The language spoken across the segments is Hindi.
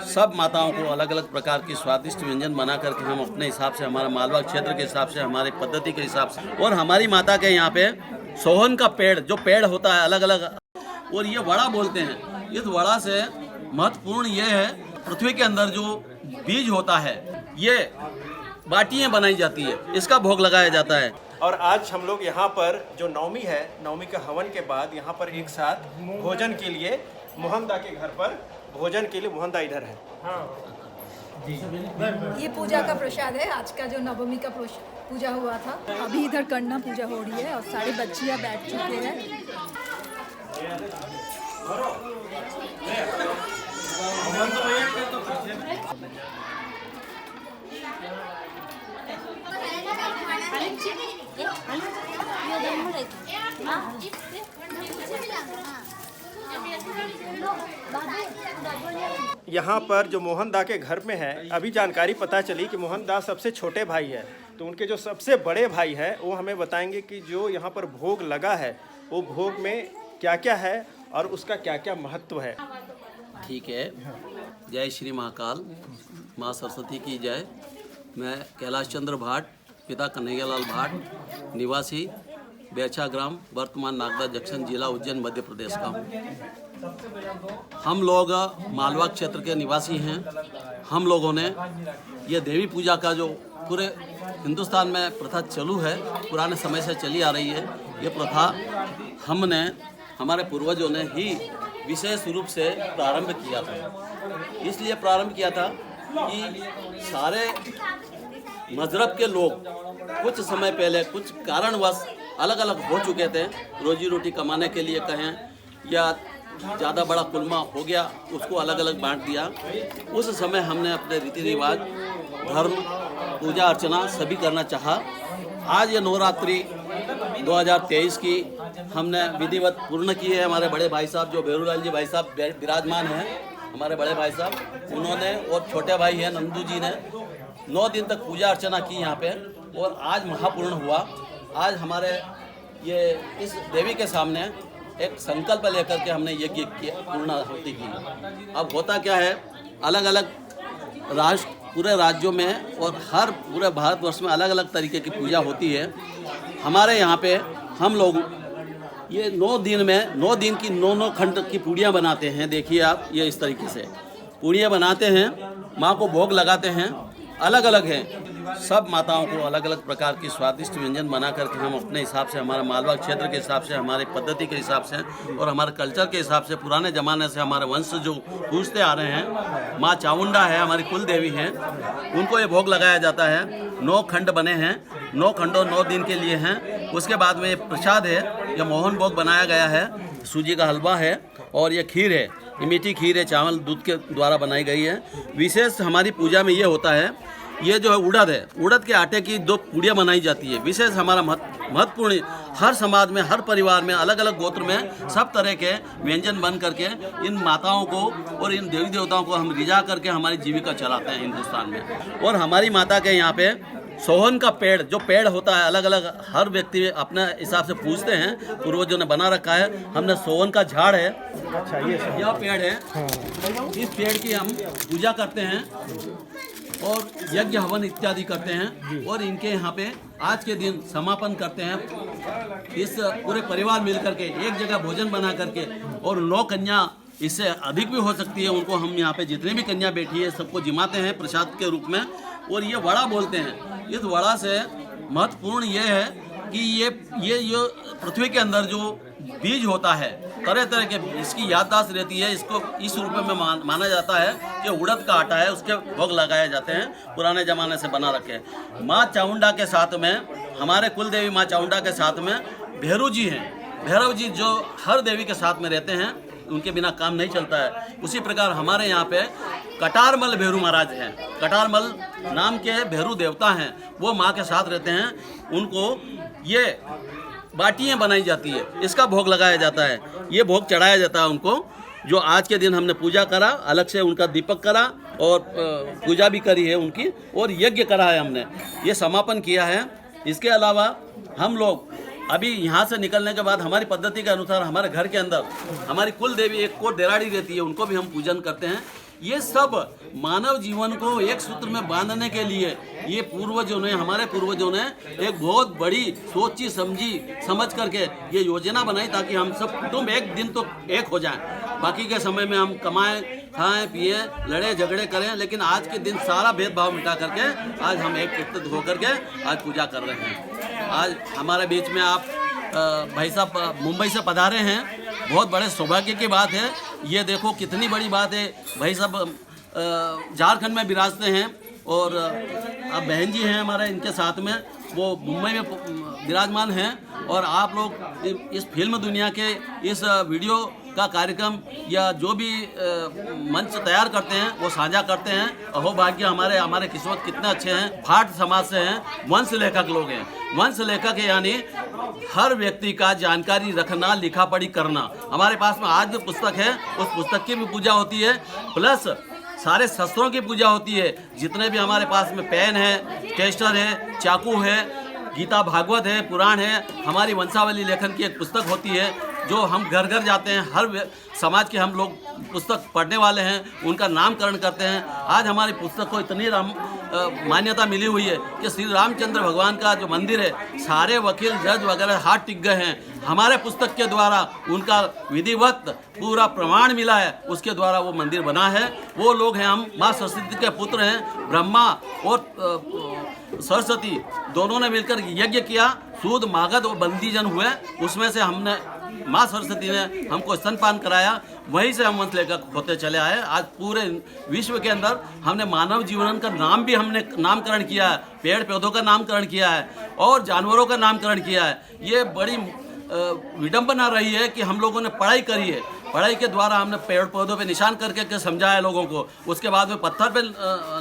सब माताओं को अलग अलग प्रकार की स्वादिष्ट व्यंजन बना करके हम अपने हिसाब से, हमारा मालवा क्षेत्र के हिसाब से, हमारे पद्धति के हिसाब से, और हमारी माता के यहाँ पे सोहन का पेड़, जो पेड़ होता है अलग अलग, और ये वड़ा बोलते हैं। इस वड़ा से महत्वपूर्ण ये है, पृथ्वी के अंदर जो बीज होता है, ये बाटियाँ बनाई जाती है, इसका भोग लगाया जाता है। और आज हम लोग यहाँ पर जो नवमी है, नवमी के हवन के बाद यहाँ पर एक साथ भोजन के लिए मोहनदा के घर पर भोजन के लिए, मोहनदा इधर है। ये पूजा का प्रसाद है, आज का जो नवमी का पूजा हुआ था। अभी इधर कन्या पूजा हो रही है और सारी बच्चियाँ बैठ चुके हैं। यहाँ पर जो मोहनदा के घर में है, अभी जानकारी पता चली कि मोहनदा सबसे छोटे भाई है, तो उनके जो सबसे बड़े भाई है वो हमें बताएंगे कि जो यहाँ पर भोग लगा है वो भोग में क्या क्या है और उसका क्या क्या महत्व है। ठीक है, जय श्री महाकाल, माँ सरस्वती की जय। मैं कैलाश चंद्र भाट, पिता कन्हैयालाल भाट, निवासी बेरछा ग्राम, वर्तमान नागदा जंक्शन, जिला उज्जैन, मध्य प्रदेश का हूँ। हम लोग मालवा क्षेत्र के निवासी हैं। हम लोगों ने ये देवी पूजा का जो पूरे हिंदुस्तान में प्रथा चालू है, पुराने समय से चली आ रही है, ये प्रथा हमने, हमारे पूर्वजों ने ही विशेष रूप से प्रारंभ किया था। इसलिए प्रारंभ किया था कि सारे मजहब के लोग कुछ समय पहले कुछ कारणवश अलग अलग हो चुके थे, रोजी रोटी कमाने के लिए कहें या ज़्यादा बड़ा कुलमा हो गया, उसको अलग अलग बांट दिया। उस समय हमने अपने रीति रिवाज, धर्म, पूजा अर्चना सभी करना चाहा। आज ये नवरात्रि 2023 की हमने विधिवत पूर्ण की है। हमारे बड़े भाई साहब जो भेरूलाल जी भाई साहब विराजमान हैं, हमारे बड़े भाई साहब, उन्होंने और छोटे भाई हैं नंदू जी ने 9 दिन तक पूजा अर्चना की यहाँ पे, और आज महापूर्ण हुआ। आज हमारे ये इस देवी के सामने एक संकल्प लेकर के हमने यज्ञ पूर्णाहुति की। अब होता क्या है, अलग अलग राष्ट्र, पूरे राज्यों में और हर पूरे भारतवर्ष में अलग अलग तरीके की पूजा होती है। हमारे यहाँ पे हम लोग ये 9 दिन में 9 दिन की 9 खंड की पूड़ियाँ बनाते हैं। देखिए आप, ये इस तरीके से पूड़ियाँ बनाते हैं, माँ को भोग लगाते हैं। अलग अलग हैं, सब माताओं को अलग अलग प्रकार की स्वादिष्ट व्यंजन बना करके हम अपने हिसाब से, हमारा मालवा क्षेत्र के हिसाब से, हमारे पद्धति के हिसाब से और हमारे कल्चर के हिसाब से, पुराने ज़माने से हमारे वंश जो पूछते आ रहे हैं, माँ चामुंडा है, हमारी कुल देवी हैं, उनको ये भोग लगाया जाता है। 9 खंड बने हैं, 9 खंडों 9 दिन के लिए हैं। उसके बाद में ये प्रसाद है, यह मोहन भोग बनाया गया है, सूजी का हलवा है और ये खीर है, ये मीठी खीर है, चावल दूध के द्वारा बनाई गई है। विशेष हमारी पूजा में ये होता है, ये जो है उड़द है, उड़द के आटे की 2 पूड़ियाँ बनाई जाती है। विशेष हमारा महत्वपूर्ण, हर समाज में, हर परिवार में, अलग अलग गोत्र में सब तरह के व्यंजन बन करके इन माताओं को और इन देवी देवताओं को हम रिझा करके हमारी जीविका चलाते हैं हिंदुस्तान में। और हमारी माता के यहाँ पे सोहन का पेड़, जो पेड़ होता है, अलग अलग हर व्यक्ति अपने हिसाब से पूजते हैं, पूर्वजों ने बना रखा है। हमने सोहन का झाड़ है, यह पेड़ है, इस पेड़ की हम पूजा करते हैं और यज्ञ हवन इत्यादि करते हैं और इनके यहाँ पे आज के दिन समापन करते हैं। इस पूरे परिवार मिल करके एक जगह भोजन बना करके, और 9 कन्या, इससे अधिक भी हो सकती है, उनको हम यहाँ पे जितने भी कन्या बैठी है सबको जिमाते हैं प्रसाद के रूप में, और ये वड़ा बोलते हैं। इस वड़ा से महत्वपूर्ण ये है कि ये पृथ्वी के अंदर जो बीज होता है, तरह तरह के, इसकी याददाश्त रहती है। इसको इस रूप में माना जाता है कि उड़द का आटा है, उसके भोग लगाए जाते हैं, पुराने ज़माने से बना रखे। माँ चामुंडा के साथ में, हमारे कुल देवी माँ चामुंडा के साथ में भैरव जी हैं। भैरव जी जो हर देवी के साथ में रहते हैं, उनके बिना काम नहीं चलता है। उसी प्रकार हमारे यहाँ पे कटारमल भैरू महाराज हैं, कटारमल नाम के भैरू देवता हैं, वो माँ के साथ रहते हैं। उनको ये बाटियाँ बनाई जाती है, इसका भोग लगाया जाता है, ये भोग चढ़ाया जाता है उनको। जो आज के दिन हमने पूजा करा, अलग से उनका दीपक करा और पूजा भी करी है उनकी, और यज्ञ करा है हमने, ये समापन किया है। इसके अलावा हम लोग अभी यहाँ से निकलने के बाद हमारी पद्धति के अनुसार हमारे घर के अंदर हमारी कुल देवी एक को डेराड़ी रहती है, उनको भी हम पूजन करते हैं। ये सब मानव जीवन को एक सूत्र में बांधने के लिए ये पूर्वजों ने, हमारे पूर्वजों ने एक बहुत बड़ी सोची समझी समझ करके ये योजना बनाई, ताकि हम सब कुटुंब एक दिन तो एक हो जाएं। बाकी के समय में हम कमाएं, खाएं, पिए, लड़े झगड़े करें, लेकिन आज के दिन सारा भेदभाव मिटा करके आज हम एकत्रित होकर के आज पूजा कर रहे हैं। आज हमारे बीच में आप भाई साहब मुंबई से पधारे हैं, बहुत बड़े सौभाग्य की बात है। ये देखो कितनी बड़ी बात है, भाई साहब झारखंड में विराजते हैं और अब बहन जी हैं हमारे इनके साथ में, वो मुंबई में विराजमान हैं। और आप लोग इस फिल्म दुनिया के इस वीडियो का कार्यक्रम या जो भी मंच तैयार करते हैं वो साझा करते हैं। अहो भाग्य, हमारे किस्मत कितने अच्छे हैं। भाट समाज से हैं, वंश लेखक लोग हैं। वंश लेखक यानी हर व्यक्ति का जानकारी रखना, लिखा पढ़ी करना। हमारे पास में आज जो पुस्तक है उस पुस्तक की भी पूजा होती है, प्लस सारे शस्त्रों की पूजा होती है। जितने भी हमारे पास में पेन है, टेस्टर है, चाकू है, गीता भागवत है, पुराण है, हमारी वंशावली लेखन की एक पुस्तक होती है जो हम घर घर जाते हैं। हर समाज के हम लोग पुस्तक पढ़ने वाले हैं, उनका नामकरण करते हैं। आज हमारी पुस्तक को इतनी मान्यता मिली हुई है कि श्री रामचंद्र भगवान का जो मंदिर है, सारे वकील जज वगैरह हाथ टिक गए हैं। हमारे पुस्तक के द्वारा उनका विधिवत पूरा प्रमाण मिला है, उसके द्वारा वो मंदिर बना है। वो लोग हैं, हम माँ सरस्वती के पुत्र हैं। ब्रह्मा और सरस्वती दोनों ने मिलकर यज्ञ किया, सूद मागध और बंदीजन हुए, उसमें से हमने माँ सरस्वती ने हमको स्तनपान कराया, वहीं से हम वंश लेखक होते चले आए। आज पूरे विश्व के अंदर हमने मानव जीवन का नाम भी हमने नामकरण किया है, पेड़ पौधों का नामकरण किया है और जानवरों का नामकरण किया है। ये बड़ी विडंबना रही है कि हम लोगों ने पढ़ाई करी है, पढ़ाई के द्वारा हमने पेड़ पौधों पे निशान करके समझाया लोगों को, उसके बाद में पत्थर पे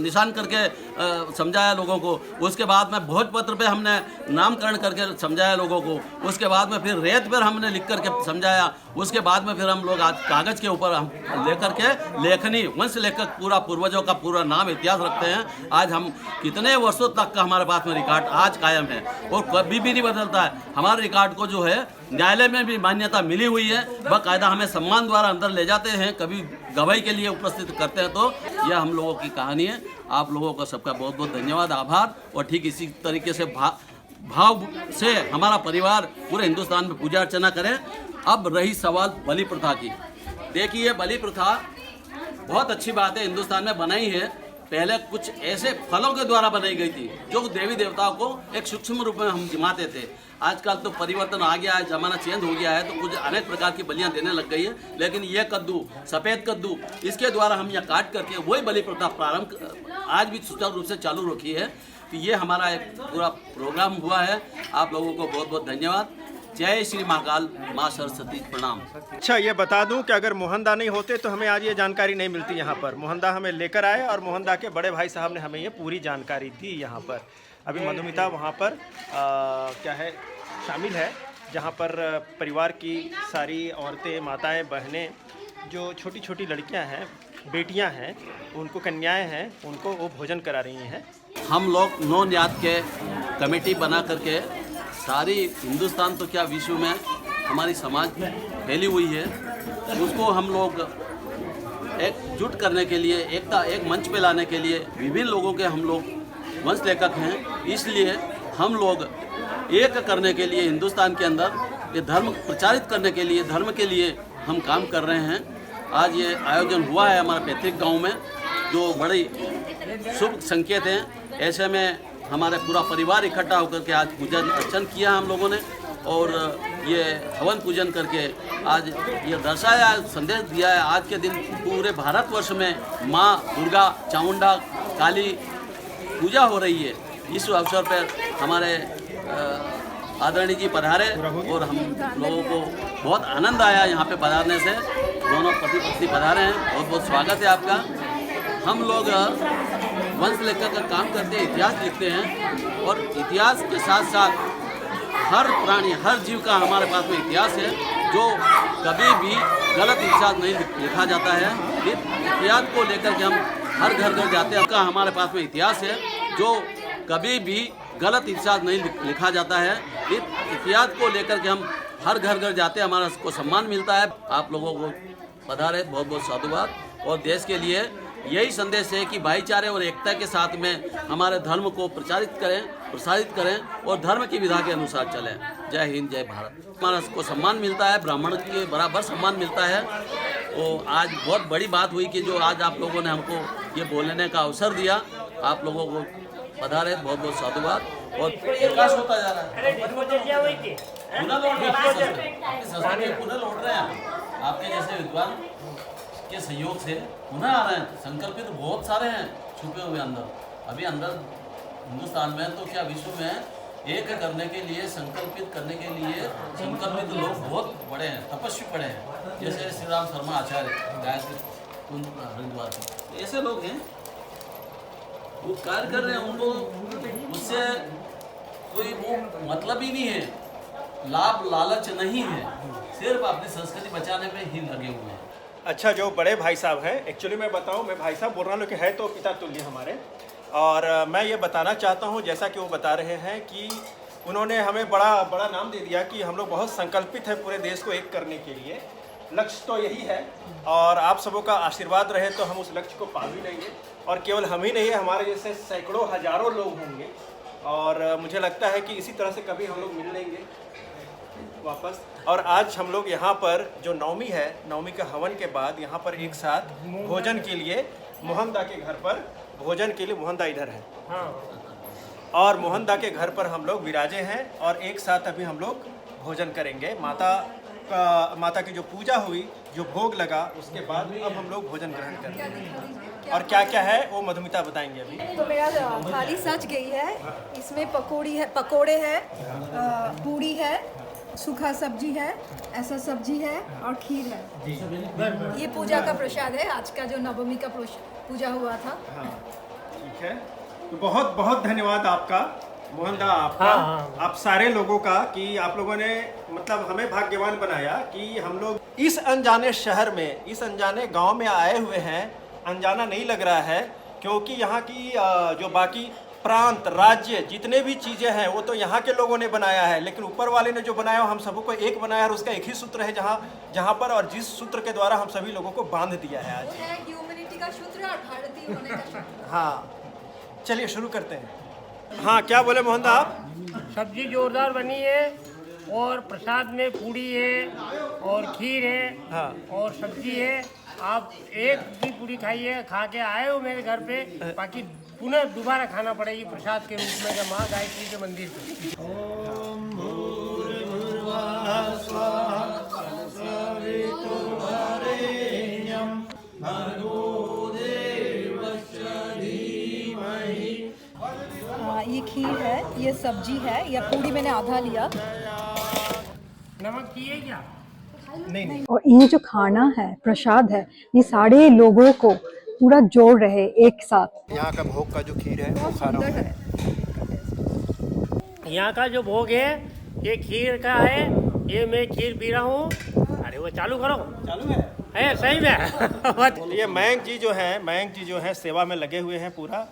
निशान करके समझाया लोगों को, उसके बाद में भोजपत्र पे हमने नामकरण करके समझाया लोगों को, उसके बाद में फिर रेत पर हमने लिख करके समझाया, उसके बाद में फिर हम लोग आज कागज़ के ऊपर हम लेकर के लेखनी वंश लेखक पूरा पूर्वजों का पूरा नाम इतिहास रखते हैं। आज हम कितने वर्षों तक का हमारे पास में रिकॉर्ड आज कायम है और कभी भी नहीं बदलता है। हमारे रिकॉर्ड को जो है न्यायालय में भी मान्यता मिली हुई है, बाकायदा हमें सम्मान द्वारा अंदर ले जाते हैं, कभी गवाही के लिए उपस्थित करते हैं। तो यह हम लोगों की कहानी है। आप लोगों का सबका बहुत बहुत धन्यवाद, आभार। और ठीक इसी तरीके से भाव से हमारा परिवार पूरे हिंदुस्तान में पूजा अर्चना करें। अब रही सवाल बलि प्रथा की, देखिए बलि प्रथा बहुत अच्छी बात है, हिंदुस्तान में बनाई है। पहले कुछ ऐसे फलों के द्वारा बनाई गई थी जो देवी देवताओं को एक सूक्ष्म रूप में हम जिमाते थे। आजकल तो परिवर्तन आ गया है, जमाना चेंज हो गया है, तो कुछ अनेक प्रकार की बलियां देने लग गई है। लेकिन ये कद्दू, सफ़ेद कद्दू, इसके द्वारा हम यहाँ काट करके वही बलि प्रथा प्रारंभ आज भी सुचारू रूप से चालू रखी है। तो ये हमारा एक पूरा प्रोग्राम हुआ है। आप लोगों को बहुत बहुत धन्यवाद। जय श्री महाकाल, माँ सरस्वती प्रणाम। अच्छा, ये बता दूं कि अगर मोहनदा नहीं होते तो हमें आज ये जानकारी नहीं मिलती यहाँ पर। मोहनदा हमें लेकर आए और मोहनदा के बड़े भाई साहब ने हमें ये पूरी जानकारी दी यहाँ पर। अभी मधुमिता वहाँ पर क्या है शामिल है, जहाँ पर परिवार की सारी औरतें, माताएं, बहनें, जो छोटी छोटी लड़कियाँ हैं, बेटियाँ हैं, उनको कन्याएँ हैं, उनको वो भोजन करा रही हैं। हम लोग नौ न्यात के कमेटी बना करके सारी हिंदुस्तान तो क्या विश्व में हमारी समाज फैली हुई है, उसको हम लोग एकजुट करने के लिए, एक मंच पे लाने के लिए विभिन्न लोगों के हम लोग वंश लेखक हैं। इसलिए हम लोग एक करने के लिए हिंदुस्तान के अंदर ये धर्म प्रचारित करने के लिए, धर्म के लिए हम काम कर रहे हैं। आज ये आयोजन हुआ है हमारे पैतृक गांव में, जो बड़ी शुभ संकेत हैं। ऐसे में हमारे पूरा परिवार इकट्ठा होकर के आज पूजन अर्चन किया हम लोगों ने और ये हवन पूजन करके आज ये दर्शाया, संदेश दिया है। आज के दिन पूरे भारतवर्ष में माँ दुर्गा, चामुंडा, काली पूजा हो रही है। इस अवसर पर हमारे आदरणीय जी पधारे और हम लोगों को बहुत आनंद आया यहाँ पे पधारने से। दोनों पति पत्नी पधारे हैं, बहुत बहुत स्वागत है आपका। हम लोग वंश लेखक का काम करते हैं, इतिहास लिखते हैं और इतिहास के साथ साथ हर प्राणी, हर जीव का हमारे पास में इतिहास है, जो कभी भी गलत इतिहास नहीं लिखा जाता है। इतिहास को लेकर के हम हर घर घर जाते हैं, का हमारे पास में इतिहास है, जो कभी भी गलत इतिहास नहीं लिखा जाता है। इस इतिहास को लेकर के हम हर घर घर जाते हैं, हमारा को सम्मान मिलता है। आप लोगों को पधारे, बहुत बहुत साधुवाद। और देश के लिए यही संदेश है कि भाईचारे और एकता के साथ में हमारे धर्म को प्रसारित करें और धर्म की विधा के अनुसार चलें। जय हिंद, जय भारत। हमारा को सम्मान मिलता है, ब्राह्मण के बराबर सम्मान मिलता है। तो आज बहुत बड़ी बात हुई कि जो आज आप लोगों ने हमको ये बोलने का अवसर दिया। आप लोगों को पधारे, बहुत बहुत साधुवाद। और विकास होता जा रहा है, पुनः लौट रहे हैं आपके जैसे विद्वान के सहयोग से पुनः आ रहे हैं। संकल्पित बहुत सारे हैं छुपे हुए अंदर। अभी अंदर हिंदुस्तान में तो क्या विश्व में एक करने के लिए, संकल्पित करने के लिए संकल्पित लोग बहुत बड़े हैं, तपस्वी बड़े हैं। जैसे श्री राम शर्मा आचार्य गायत्री हरिद्वार के ऐसे लोग हैं, वो कार्य कर रहे हैं। उनको उससे कोई वो मतलब ही नहीं है, लाभ लालच नहीं है, सिर्फ अपनी संस्कृति बचाने पे ही लगे हुए हैं। अच्छा, जो बड़े भाई साहब हैं, एक्चुअली मैं बताऊं, मैं भाई साहब बोल रहा हूँ कि है तो पिता तुल्य हमारे। और मैं ये बताना चाहता हूँ, जैसा कि वो बता रहे हैं कि उन्होंने हमें बड़ा बड़ा नाम दे दिया कि हम लोग बहुत संकल्पित है पूरे देश को एक करने के लिए। लक्ष्य तो यही है और आप सबों का आशीर्वाद रहे तो हम उस लक्ष्य को पा भी लेंगे। और केवल हम ही नहीं है, हमारे जैसे सैकड़ों हजारों लोग होंगे। और मुझे लगता है कि इसी तरह से कभी हम लोग मिल लेंगे वापस। और आज हम लोग यहाँ पर जो नवमी है, नवमी के हवन के बाद यहाँ पर एक साथ भोजन के लिए मोहनदा के घर पर भोजन के लिए, मोहनदा इधर है और मोहनदा के घर पर हम लोग विराजे हैं और एक साथ अभी हम लोग भोजन करेंगे। माता की जो पूजा हुई, जो भोग लगा, उसके बाद अब हम लोग भोजन ग्रहण करेंगे। और क्या क्या है वो मधुमिता बताएंगे अभी। तो मेरा थाली सज गई है। इसमें पकोड़े है, पूड़ी है, सूखा सब्जी है, ऐसा सब्जी है और खीर है। ये पूजा का प्रसाद है, आज का जो नवमी का पूजा हुआ था। हाँ, ठीक है। तो बहुत बहुत धन्यवाद आपका मोहनदा, आपका आप सारे लोगों का कि आप लोगों ने मतलब हमें भाग्यवान बनाया कि हम लोग इस अनजाने शहर में, इस अनजाने गांव में आए हुए हैं। अनजाना नहीं लग रहा है क्योंकि यहाँ की जो बाकी प्रांत, राज्य, जितने भी चीज़ें हैं वो तो यहाँ के लोगों ने बनाया है, लेकिन ऊपर वाले ने जो बनाया हम सबको एक बनाया और उसका एक ही सूत्र है जहाँ पर, और जिस सूत्र के द्वारा हम सभी लोगों को बांध दिया है आज। ह्यूमैनिटी का सूत्र और भारतीय होने का सूत्र। हाँ, चलिए शुरू करते हैं। हाँ, क्या बोले मोहनदा आप? सब्जी जोरदार बनी है और प्रसाद में पूड़ी है और खीर है। हाँ। और सब्जी है। आप एक भी पूड़ी खाइए, खा के आए हो मेरे घर पे, बाकी पुनः दोबारा खाना पड़ेगी प्रसाद के रूप में जब माँ गायत्री के मंदिर पे। ओम भूर्भुवः स्वः सवितुर्वरेण्यं भर्गो देवस्य धीमहि। ये खीर है, ये सब्जी है, या पूड़ी मैंने आधा लिया। नमक चाहिए क्या? नहीं। और ये जो खाना है, प्रसाद है, ये सारे लोगों को पूरा जोड़ रहे एक साथ। यहाँ का भोग का जो खीर है वो खा रहा हूँ। यहाँ का जो भोग है ये खीर का है। ये मैं खीर पी रहा हूँ। अरे वो चालू करो। चालू है सही में। ये मयंक जी जो हैं सेवा में लगे हुए हैं पूरा।